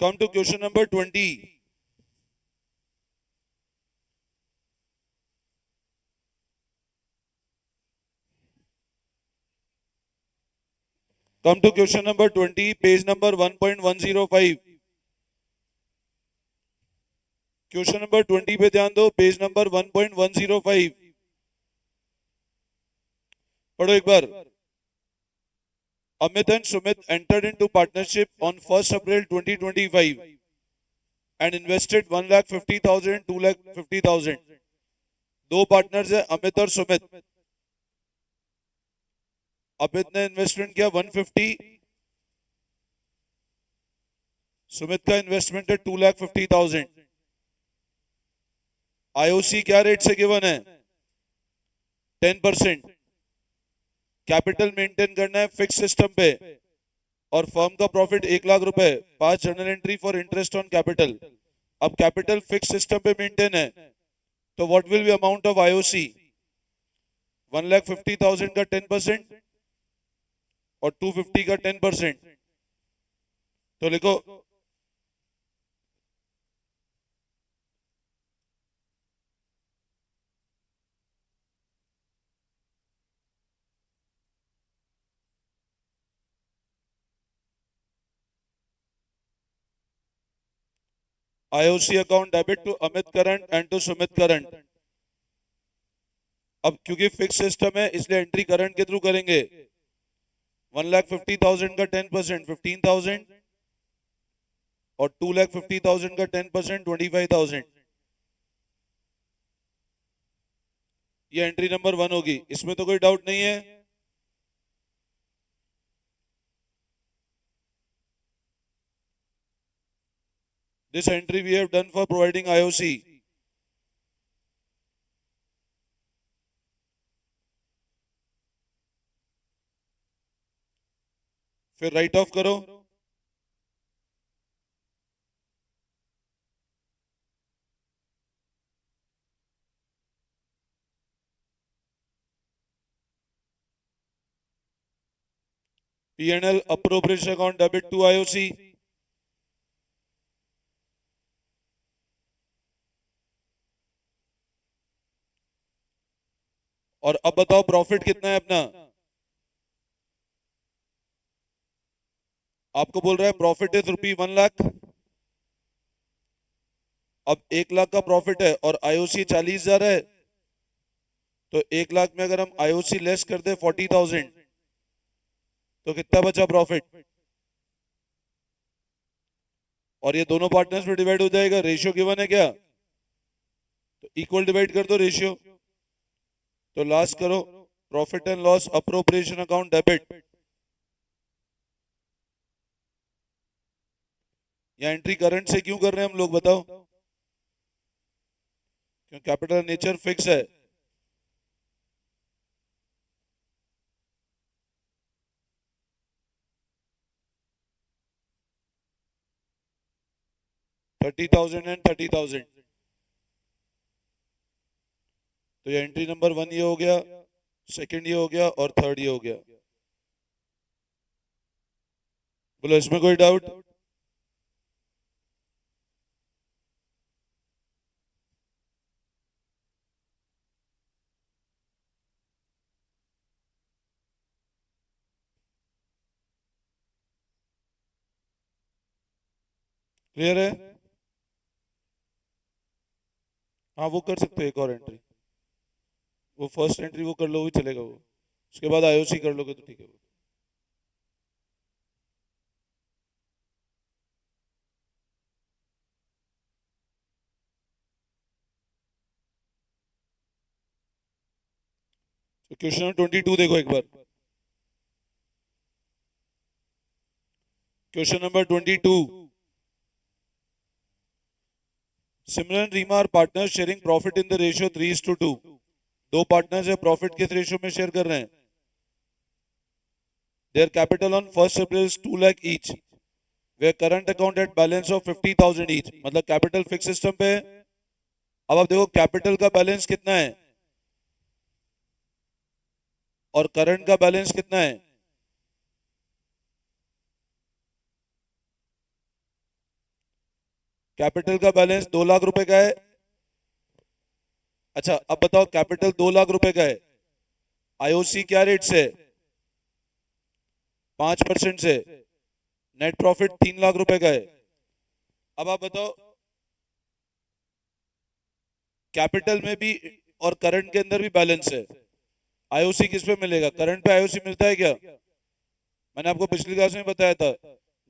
Come to question number 20. Come to question number 20, page number 1.105. Question number 20 पे ध्यान दो, page number 1.105 पढ़ो एक बार. Amit and Sumit entered into partnership on 1st April 2025 and invested 1,50,000, 2,50,000. दो partners है अमित और सुमित. अमित ने इन्वेस्टमेंट किया 150, सुमित का इन्वेस्टमेंट है 2,50,000. आईओसी क्या रेट से गिवन है? 10%. कैपिटल मेंटेन करना है फिक्स सिस्टम पे और फर्म का प्रॉफिट 1,00,000 रुपए. 5 journal entry for interest on capital. अब कैपिटल फिक्स सिस्टम पे मेंटेन है तो what will be amount of IOC? 1,50,000 का 10% और 250 का 10%. तो लिखो IOC account debit to Amit current and to Sumit current. अब क्योंकि फिक्स सिस्टम है इसलिए एंट्री करंट के थ्रू करेंगे. 1,50,000 का 10% 15,000 और 2,50,000 का 10% 25,000. ये एंट्री नंबर 1 होगी. इसमें तो कोई डाउट नहीं है. This entry we have done for providing IOC. फिर राइट ऑफ करो. P&L appropriation account debit to IOC. और अब बताओ प्रॉफिट कितना है अपना? आपको बोल रहा है प्रॉफिट इज ₹1,00,000. अब 1,00,000 का प्रॉफिट है और आईओसी 40,000 है तो 1,00,000 में अगर हम आईओसी लेस कर दे 40,000 तो कितना बचा प्रॉफिट? और ये दोनों पार्टनर्स में डिवाइड हो जाएगा. रेशियो गिवन है क्या? तो इक्वल डिवाइड कर दो रेशियो. तो लास्ट करो profit and loss appropriation account debit. या एंट्री करंट से क्यों कर रहे हैं हम लोग बताओ? क्यों? कैपिटल नेचर फिक्स है. $30,000 एंड 30,000. तो ये एंट्री नंबर 1 ये हो गया, सेकंड ये हो गया और थर्ड ये हो गया. बोलो इसमें कोई डाउट? क्लियर है? हाँ वो कर सकते हो एक और एंट्री. वो फर्स्ट एंट्री वो कर लो, भी चलेगा. वो उसके बाद आईओसी कर लोगे तो ठीक है. तो क्वेश्चन नंबर 22 देखो एक बार. Question number 22. Simran and Reema are partner sharing profit in the ratio 3:2. दो पार्टनर्स है, प्रॉफिट किस रेशियो में शेयर कर रहे हैं? Their capital on 1st April is 2,00,000 each. वे current account at balance of 50,000 each. मतलब कैपिटल फिक्स सिस्टम पे है. अब आप देखो कैपिटल का बैलेंस कितना है और करंट का बैलेंस कितना है. कैपिटल का बैलेंस 2 लाख रुपए का है। अच्छा अब बताओ, कैपिटल 2 लाख रुपए का है, आईओसी क्या रेट से? 5% से। नेट प्रॉफिट 3 लाख रुपए का है। अब आप बताओ, कैपिटल में भी और करंट के अंदर भी बैलेंस है, आईओसी किस पे मिलेगा? करंट पे आईओसी मिलता है क्या? मैंने आपको पिछली क्लास में बताया था,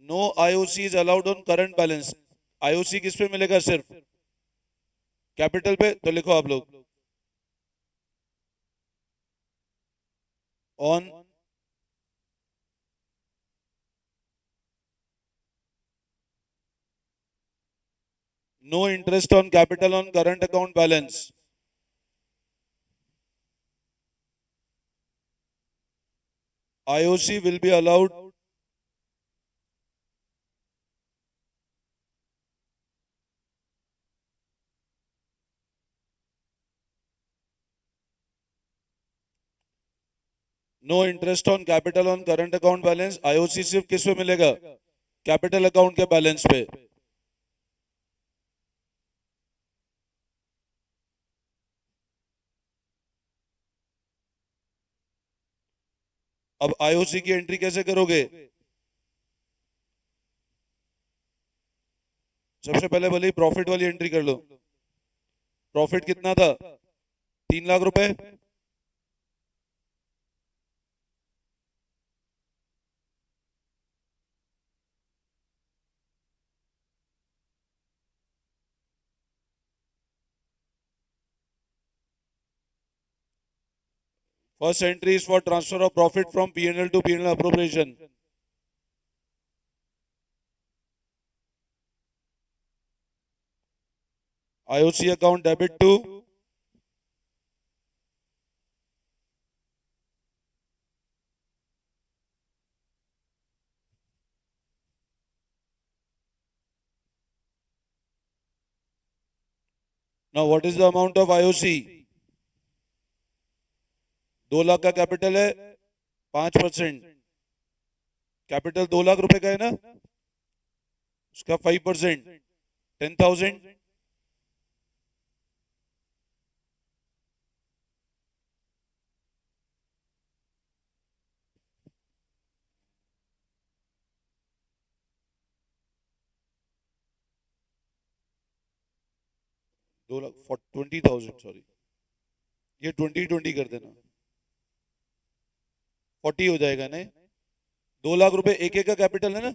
no IOC is allowed on current balance. IOC किस पे मिलेगा? सिर्फ कैपिटल पे। तो लिखो आप लोग, on no interest on capital on current account balance. IOC will be allowed no interest on capital on current account balance. IOC सिर्फ किस पे मिलेगा? कैपिटल अकाउंट के बैलेंस पे। अब आईओसी की एंट्री कैसे करोगे? सबसे पहले भले ही प्रॉफिट वाली एंट्री कर लो। प्रॉफिट कितना था? 3 लाख रुपए। First entry is for transfer of profit from PNL to PNL appropriation. IOC account debit to now what is the amount of IOC? 2 lakh का कैपिटल है, 5%। कैपिटल 2 लाख रुपए का है ना, उसका 5%, 10,000। 2 लाख 20,000, सॉरी, ये 20 कर देना, 40 हो जाएगा। नहीं, 2 लाख रुपए एक एक का कैपिटल है ना?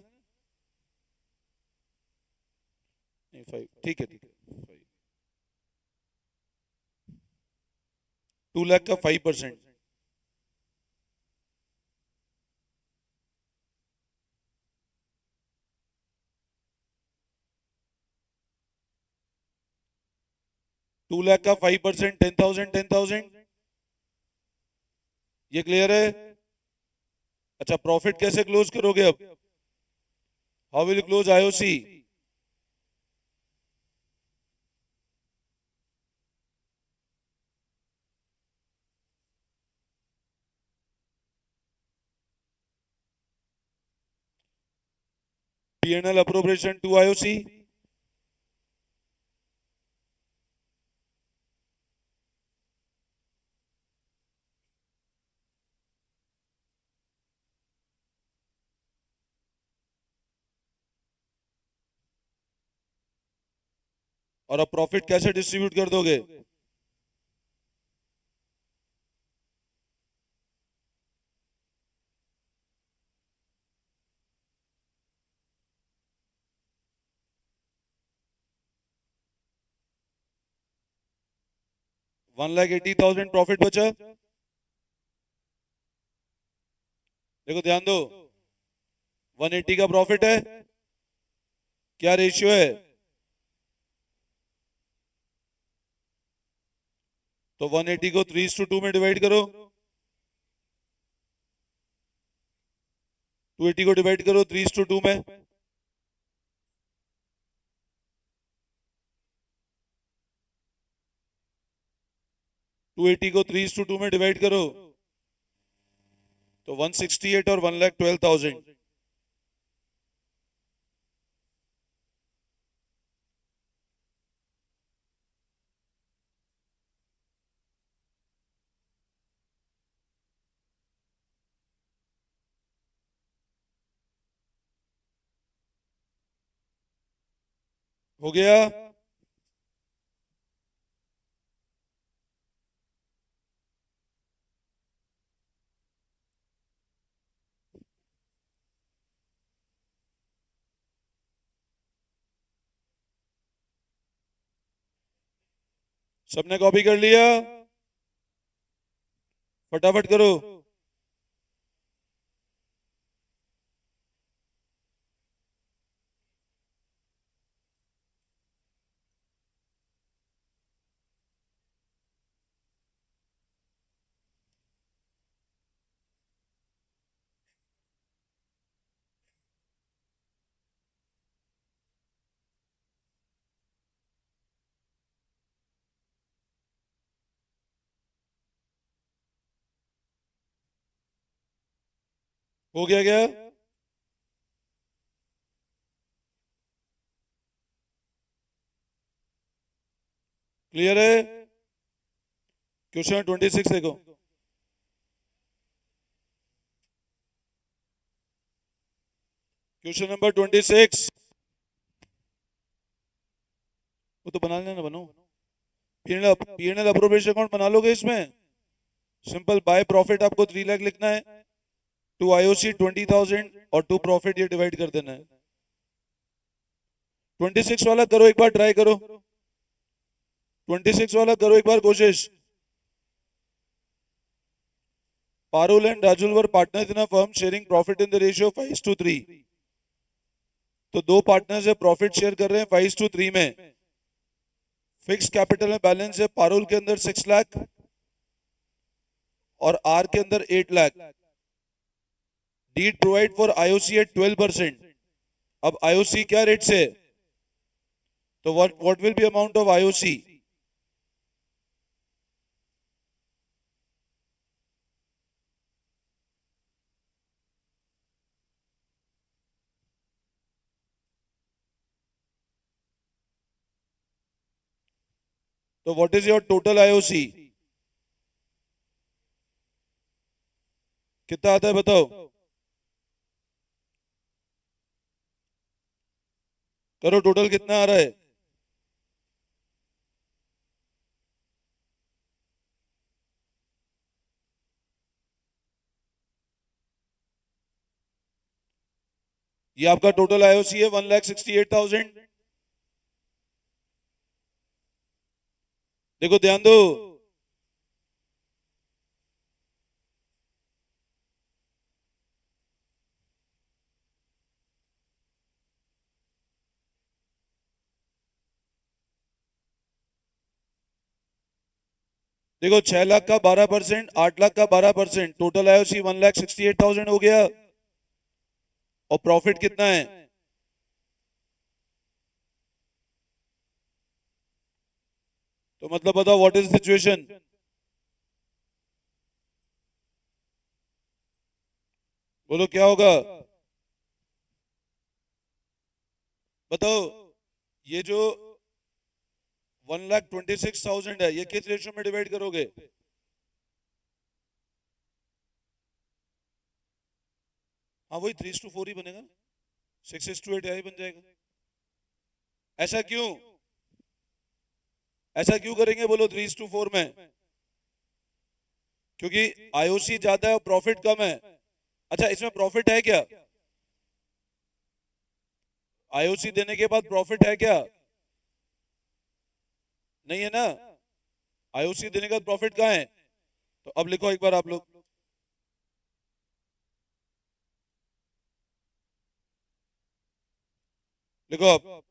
नहीं, 5, ठीक है ठीक है। 2 लाख का 5%। 2 लाख का 5%, 10,000, 10,000। ये क्लियर है? अच्छा, प्रॉफिट कैसे क्लोज करोगे अब? How will close IOC? PNL appropriation to IOC. और अब प्रॉफिट कैसे डिस्ट्रीब्यूट कर दोगे? $1,80,000 प्रॉफिट बचा। देखो ध्यान दो, 180 का प्रॉफिट है, क्या रेशियो है? तो 180 को 3:2 में डिवाइड करो, 280 को डिवाइड करो 3:2 में। 280 को 3:2 में डिवाइड करो तो 168 और 1,12,000। हो गया? सबने कॉपी कर लिया? फटाफट करो। हो गया क्या? क्लियर है? क्वेश्चन 26 देखो। Question number 26। वो तो बना लेना, बनो। पीएनएल अप्रोप्रिएशन अकाउंट बना लोगे इसमें? सिंपल, बाय प्रॉफिट आपको 3 लाख लिखना है, टू आईओसी 20,000 और टू प्रॉफिट ये डिवाइड कर देना है। 26 वाला करो, एक बार ट्राई करो। 26 वाला करो एक बार कोशिश। Parul and Rajul were partners in a firm sharing profit in the ratio of 5:3। तो दो पार्टनर्स है, प्रॉफिट शेयर कर रहे हैं 5:3 में। फिक्स कैपिटल में बैलेंस है पारुल के अंदर 6 लाख और आर के अंदर 8 lakh. Deed provide for IOC at 12%। अब आईओसी क्या रेट से? तो what will be amount of IOC? तो what is your total IOC? कितना आता है बताओ? करो, टोटल कितना आ रहा है? ये आपका टोटल आईओसी है 1,68,000। देखो ध्यान दो, देखो 6 लाख का 12%, 8 लाख का 12%, टोटल आईओसी 1,68,000 हो गया। और प्रॉफिट कितना है? तो मतलब बताओ व्हाट इज सिचुएशन? बोलो क्या होगा? बताओ, ये जो 1,26,000 है, ये किस रेशियो में डिवाइड करोगे? हाँ वही 3:4 ही बनेगा, 6:8 ही बन जाएगा। ऐसा क्यों? ऐसा क्यों करेंगे बोलो 3:4 में? क्योंकि आईओसी ज्यादा है और प्रॉफिट कम है। अच्छा, इसमें प्रॉफिट है क्या? आईओसी देने के बाद प्रॉफिट है क्या? नहीं है ना। आईओसी देने के बाद प्रॉफिट कहाँ है? तो अब लिखो एक बार आप लोग। लिखो अब।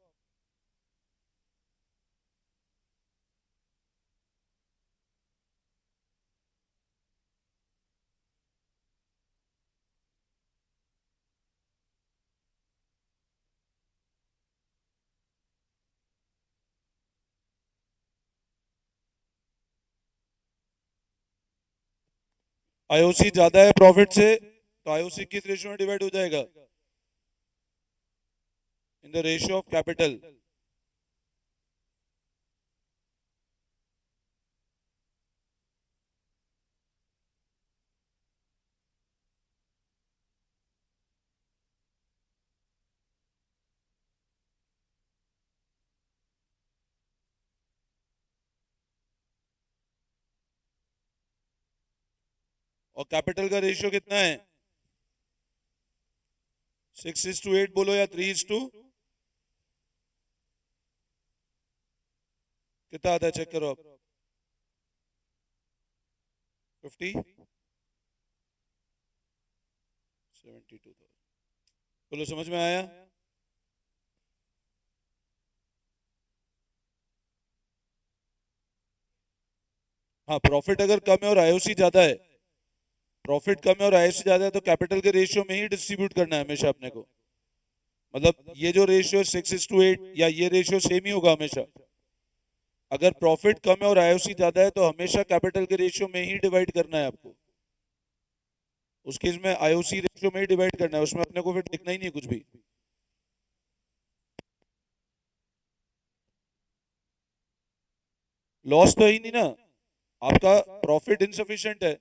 आईओसी ज्यादा है प्रॉफिट से, तो आईओसी किस रेशियो में डिवाइड हो जाएगा? इन द रेशियो ऑफ कैपिटल। और कैपिटल का रेशियो कितना है? 6:8 बोलो या 3:? कितना आता है चेक करो आप। 50 72,000 बोलो, समझ में आया? हाँ, प्रॉफिट अगर कम है और आईओसी ज्यादा है, प्रॉफिट कम है और आईओसी ज्यादा है, तो कैपिटल के रेशियो में ही डिस्ट्रीब्यूट करना है हमेशा अपने को। मतलब ये जो रेशियो 6:8 या ये रेशियो सेम ही होगा हमेशा। अगर प्रॉफिट कम है और आईओसी ज्यादा है तो हमेशा कैपिटल के रेशियो में ही डिवाइड करना है आपको। उस केस में आईओसी रेशियो में ही डिवाइड करना है, उसमें अपने को फिर देखना ही नहीं कुछ भी। लॉस तो है ही नहीं ना, आपका प्रॉफिट इनसफिशिएंट है।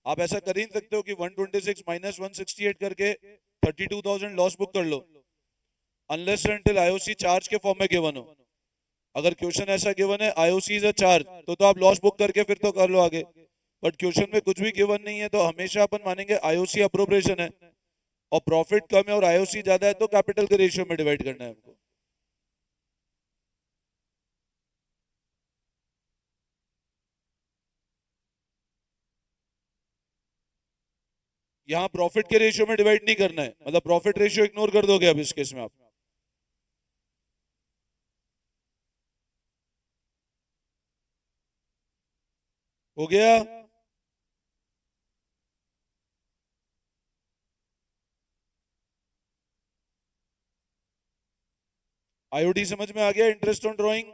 आप ऐसा कर ही नहीं सकते हो कि 126 माइनस 168 करके 32,000 लॉस बुक कर लो, अनलेस अनटिल आईओसी चार्ज के फॉर्म में गिवन हो। अगर क्वेश्चन ऐसा गिवन है आईओसी इज अ चार्ज, तो आप लॉस बुक करके फिर तो कर लो आगे। बट क्वेश्चन में कुछ भी गिवन नहीं है तो हमेशा अपन मानेंगे आईओसी अप्रोप्रिएशन है, और प्रॉफिट कम है और आईओसी ज्यादा है तो कैपिटल के रेशियो में डिवाइड करना है हमको। यहाँ प्रॉफिट के रेशियो में डिवाइड नहीं करना है, मतलब प्रॉफिट रेशियो इग्नोर कर दोगे अब इस केस में आप। हो गया? आईओडी समझ में आ गया? Interest on drawing.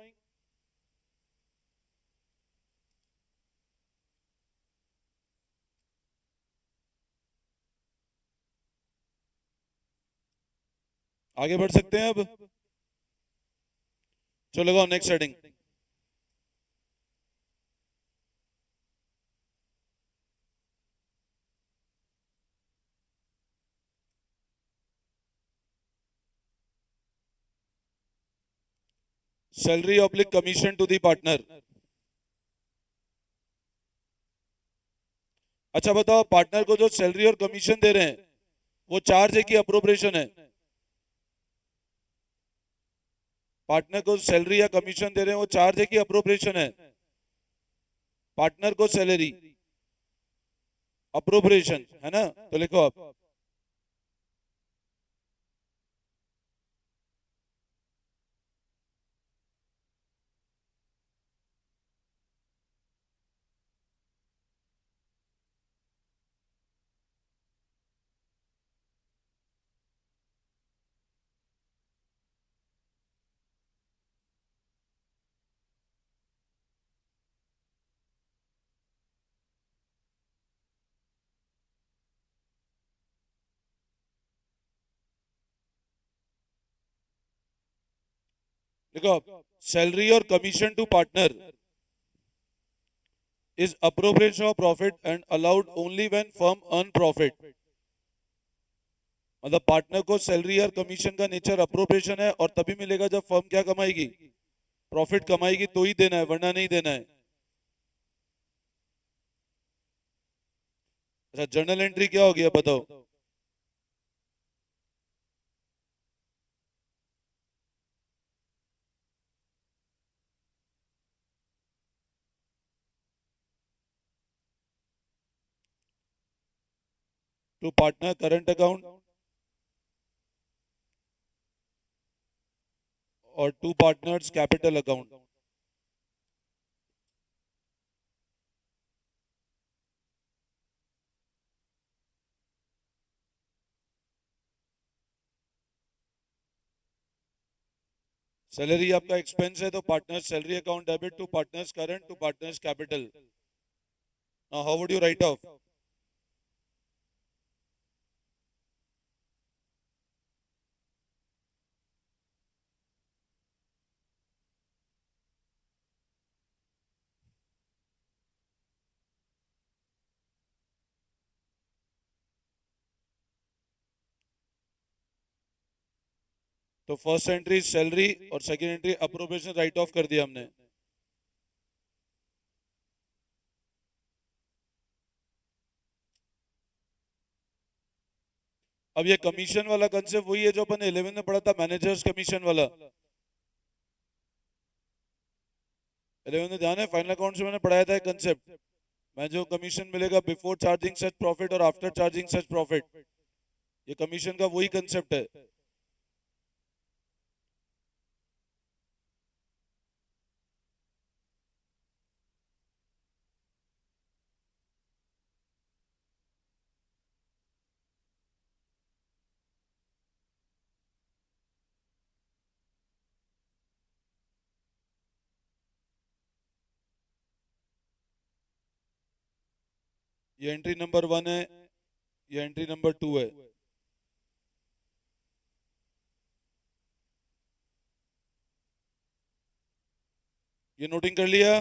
आगे बढ़ सकते हैं अब? चलो लगाओ next heading. Salary oblique commission to the partner. अच्छा बताओ, पार्टनर को जो सैलरी और कमीशन दे रहे हैं वो चार्ज है कि अप्रोप्रिएशन है? पार्टनर को सैलरी या कमीशन दे रहे हैं वो चार्ज है कि अप्रोप्रिएशन है? पार्टनर को सैलरी अप्रोप्रिएशन है ना, तो लिखो आप। देखो आप, सैलरी और commission to partner is appropriation of profit and allowed only when firm earn profit। मतलब पार्टनर को सैलरी और कमीशन का नेचर अप्रोप्रिएशन है और तभी मिलेगा जब फर्म क्या कमाएगी? प्रॉफिट कमाएगी तो ही देना है, वरना नहीं देना है। अच्छा, जर्नल एंट्री क्या हो गया बताओ? टू पार्टनर करंट अकाउंट और to partners capital account. Salary आपका एक्सपेंस है तो partners salary account debit to partners current to partners capital. Now how would you write off? तो फर्स्ट एंट्री सैलरी और second entry appropriation write off कर दिया हमने। अब ये कमीशन वाला कंसेप्ट वही है जो अपन 11 में पढ़ा था, मैनेजर्स कमीशन वाला। 11 में ध्यान है, फाइनल अकाउंट से मैंने पढ़ाया था कंसेप्ट, मैं जो कमीशन मिलेगा बिफोर चार्जिंग सच प्रॉफिट और आफ्टर चार्जिंग सच प्रॉफिट, ये कमीशन का वही कंसेप्ट है। ये एंट्री नंबर 1 है, ये एंट्री नंबर 2 है। ये नोटिंग कर लिया।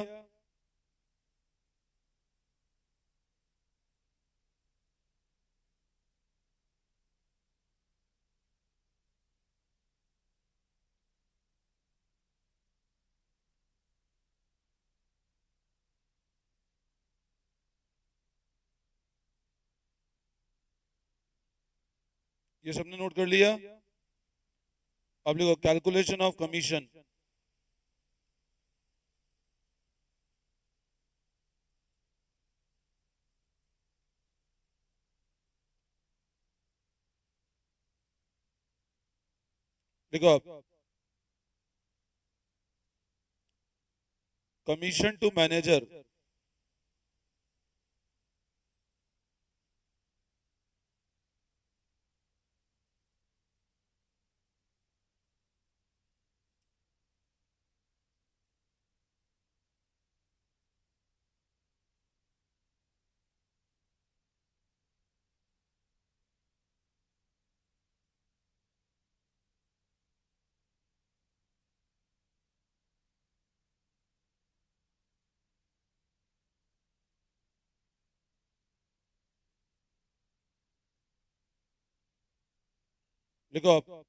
ये सबने नोट कर लिया। अब लिखो कैलकुलेशन ऑफ कमीशन। देखो अब, कमीशन टू मैनेजर, लिखो अब,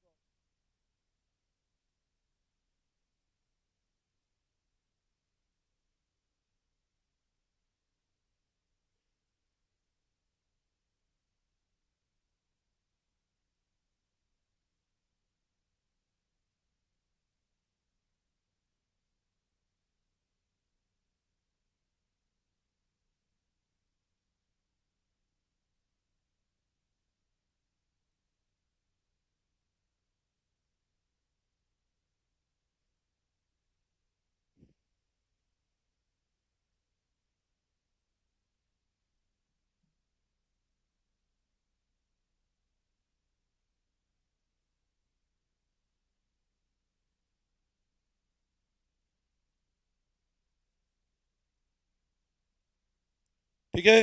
ठीक है।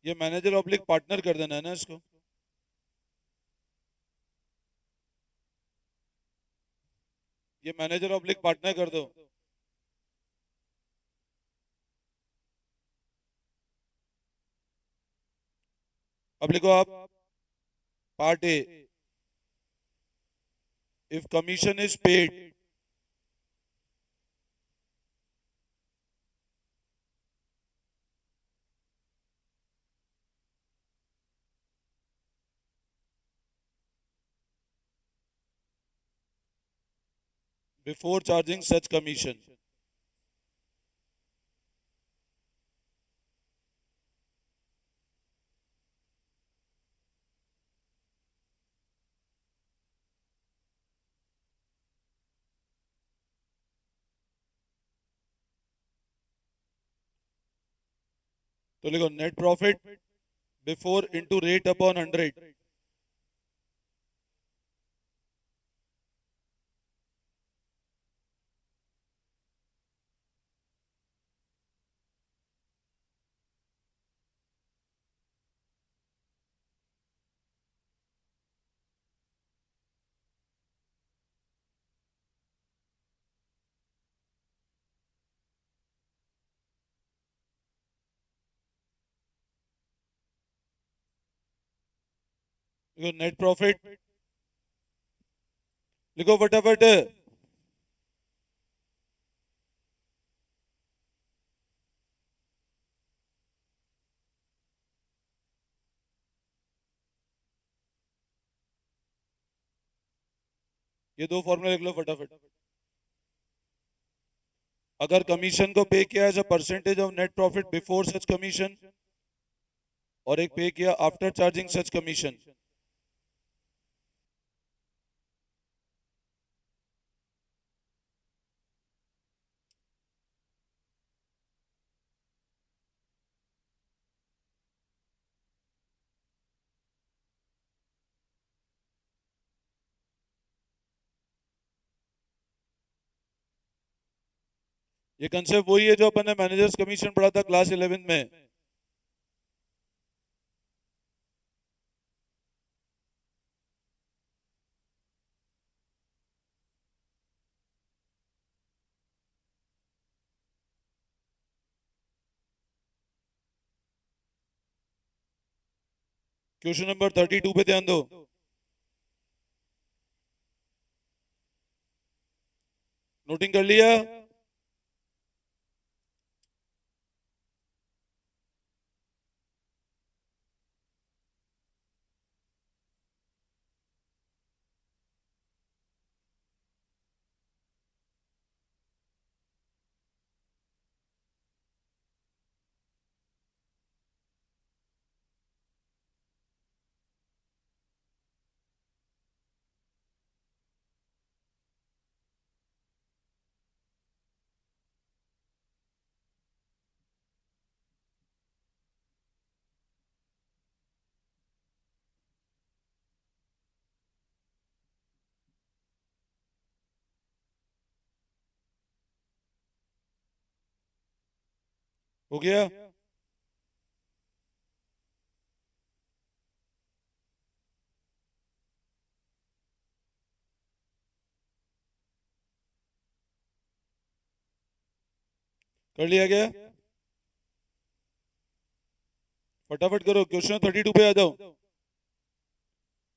ये मैनेजर ऑब्लिक पार्टनर कर देना है ना इसको। ये मैनेजर ऑब्लिक पार्टनर कर दो। अब लिखो आप, part A, if commission is paid before charging such commission, तो लिखो net profit before into rate upon 100, लिखो नेट प्रॉफिट, लिखो फटाफट। ये दो फॉर्मूला लिख लो फटाफट। अगर कमीशन को पे किया as a percentage of net profit before such commission, और एक पे किया आफ्टर चार्जिंग सच कमीशन। ये कंसेप्ट वही है जो अपन ने मैनेजर्स कमीशन पढ़ा था क्लास 11 में। क्वेश्चन नंबर 32 पे ध्यान दो। नोटिंग कर लिया? हो गया? कर लिया गया? फटाफट करो, क्वेश्चन 32 पे आ जाओ।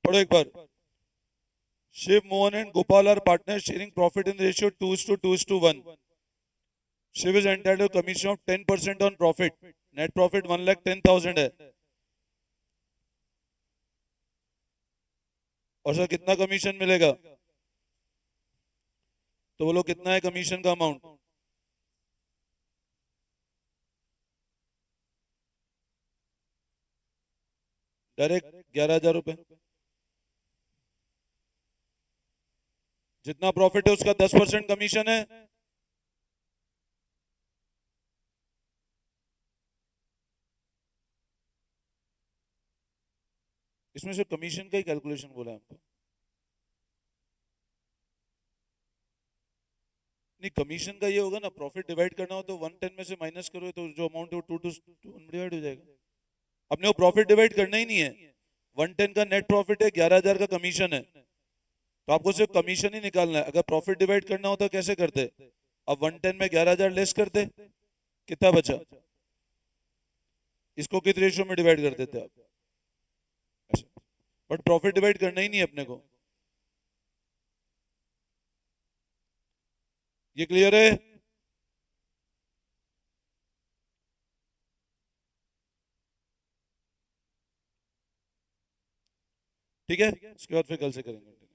पढ़ो एक बार। Shiv, Mohan and Gopal are partner sharing profit in ratio 2:1। Shiv is entitled commission of 10% on profit. Net profit 1,10,000 है। और सर कितना कमीशन मिलेगा? तो बोलो कितना है कमीशन का अमाउंट? डायरेक्ट 11,000 रुपए। जितना प्रॉफिट है उसका 10% कमीशन है। इसमें से कमीशन का ही कैलकुलेशन बोला है हमको। नहीं, कमीशन का ये होगा ना, प्रॉफिट डिवाइड करना हो तो 110 में से माइनस करो तो जो अमाउंट है वो 2 डिवाइड हो जाएगा। अपने को प्रॉफिट डिवाइड करना ही नहीं है। 110 का नेट प्रॉफिट है, 11,000 का कमीशन है, तो आपको सिर्फ कमीशन ही निकालना है। अगर प्रॉफिट डिवाइड करना होता कैसे करते? अब 110 में 11,000 लेस करते, कितना बचा? इसको किस रेशियो में डिवाइड कर देते आप? बट प्रॉफिट डिवाइड करना ही नहीं है अपने को। ये क्लियर है? ठीक है, इसके बाद फिर कल से करेंगे।